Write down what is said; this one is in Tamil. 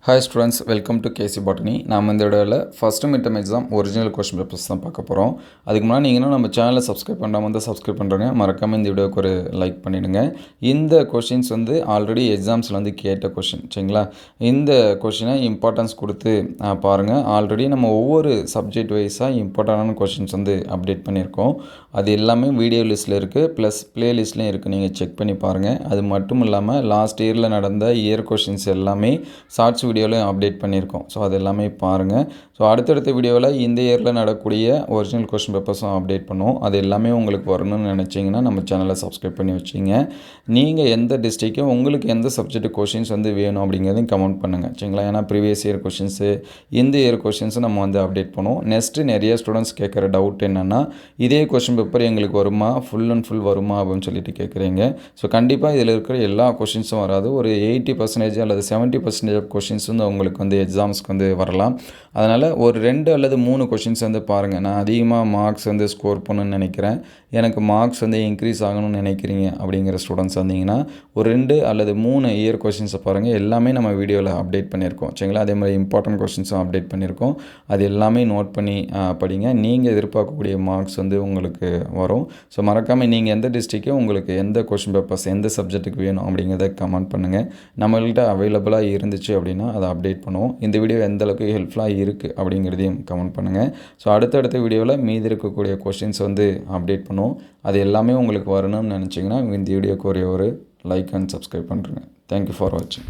Hi students, welcome to KC Botany. நாம் இந்த வீடியோவில் first midterm exam original question papers தான் பார்க்க போகிறோம். அதுக்கு முன்னாடி நீங்கள் நம்ம சேனலை சப்ஸ்கிரைப் பண்ணாமல் வந்து சப்ஸ்கிரைப் பண்ணுறேங்க. மறக்காமல் இந்த வீடியோக்கு ஒரு லைக் பண்ணிவிடுங்க. இந்த கொஷின்ஸ் வந்து ஆல்ரெடி எக்ஸாம்ஸில் வந்து கேட்ட கொஷின், சரிங்களா? இந்த கொஷினை இம்பார்ட்டன்ஸ் கொடுத்து பாருங்கள். ஆல்ரெடி நம்ம ஒவ்வொரு சப்ஜெக்ட் வைஸாக இம்பார்ட்டண்டான கொஷின்ஸ் வந்து அப்டேட் பண்ணியிருக்கோம். அது எல்லாமே வீடியோ லிஸ்ட்டில் இருக்குது, ப்ளஸ் ப்ளேலிஸ்ட்லேயும் இருக்குது. நீங்கள் செக் பண்ணி பாருங்கள். அது மட்டும் இல்லாமல் லாஸ்ட் இயரில் நடந்த இயர் கொஷின்ஸ் எல்லாமே ஷார்ட்ஸ் வீடியோவில் அப்டேட் பண்ணியிருக்கோம். ஸோ அது எல்லாமே பாருங்கள். ஸோ அடுத்தடுத்த வீடியோவில் இந்த இயரில் நடக்கக்கூடிய ஒரிஜினல் கொஸ்டின் பேப்பர்ஸும் அப்டேட் பண்ணுவோம். அது எல்லாமே உங்களுக்கு வரணும்னு நினச்சிங்கன்னா நம்ம சேனலை சப்ஸ்கிரைப் பண்ணி வச்சிங்க. நீங்கள் எந்த டிஸ்ட்ரிக்டும் உங்களுக்கு எந்த சப்ஜெக்ட் கொஷின்ஸ் வந்து வேணும் அப்படிங்கிறதையும் கமெண்ட் பண்ணுங்கள், சரிங்களா? ஏன்னா ப்ரீவியஸ் இயர் கொஷின்ஸு, இந்த இயர் கொஷின்ஸும் நம்ம வந்து அப்டேட் பண்ணுவோம். நெக்ஸ்ட்டு நிறைய ஸ்டூடெண்ட்ஸ் கேட்குற டவுட் என்னென்னா, இதே கொஷின் பேப்பர் எங்களுக்கு வருமா, ஃபுல் அண்ட் ஃபுல் வருமா அப்படின்னு சொல்லிட்டு கேட்குறீங்க. ஸோ கண்டிப்பாக இதில் இருக்கிற எல்லா கொஷின்ஸும் வராது. ஒரு 80% அல்லது 70% ஆஃப் கொஷின்ஸ் வந்து உங்களுக்கு வந்து எக்ஸாம்ஸ்க்கு வந்து வரலாம். அதனால் ஒரு 2 அல்லது 3 கொஷின்ஸ் வந்து பாருங்கள். நான் அதிகமாக மார்க்ஸ் வந்து ஸ்கோர் பண்ணணும்னு நினைக்கிறேன், எனக்கு மார்க்ஸ் வந்து இன்க்ரீஸ் ஆகணும்னு நினைக்கிறீங்க அப்படிங்கிற ஸ்டூடெண்ட்ஸ் வந்தீங்கன்னா ஒரு 2 அல்லது 3 இயர் கொஷின்ஸை பாருங்கள். எல்லாமே நம்ம வீடியோவில் அப்டேட் பண்ணியிருக்கோம், சரிங்களா? அதே மாதிரி இம்பார்ட்டன்ட் கொஷின்ஸும் அப்டேட் பண்ணியிருக்கோம். அது எல்லாமே நோட் பண்ணி படிங்க. நீங்கள் எதிர்பார்க்கக்கூடிய மார்க்ஸ் வந்து உங்களுக்கு வரும். ஸோ மறக்காமல் நீங்கள் எந்த டிஸ்ட்ரிக்டும் உங்களுக்கு எந்த கொஷின் பேப்பர்ஸ் எந்த சப்ஜெக்ட்டுக்கு வேணும் அப்படிங்கிறத கமெண்ட் பண்ணுங்கள். நம்மள்கிட்ட அவைலபிளாக இருந்துச்சு அப்படின்னா அதை அப்டேட் பண்ணுவோம். இந்த வீடியோ எந்த அளவுக்கு ஹெல்ப்ஃபுல்லாக இருக்குது அப்படிங்கிறதையும் கமெண்ட் பண்ணுங்கள். ஸோ அடுத்தடுத்த வீடியோவில் மீதி இருக்கக்கூடிய கொஷின்ஸ் வந்து அப்டேட் பண்ணுவோம். அது எல்லாமே உங்களுக்கு வரணும்னு நினச்சிங்கன்னா இந்த வீடியோக்கு ஒரே ஒரு லைக் அண்ட் சப்ஸ்கிரைப் பண்ணுறேங்க. தேங்க்யூ ஃபார் வாட்சிங்.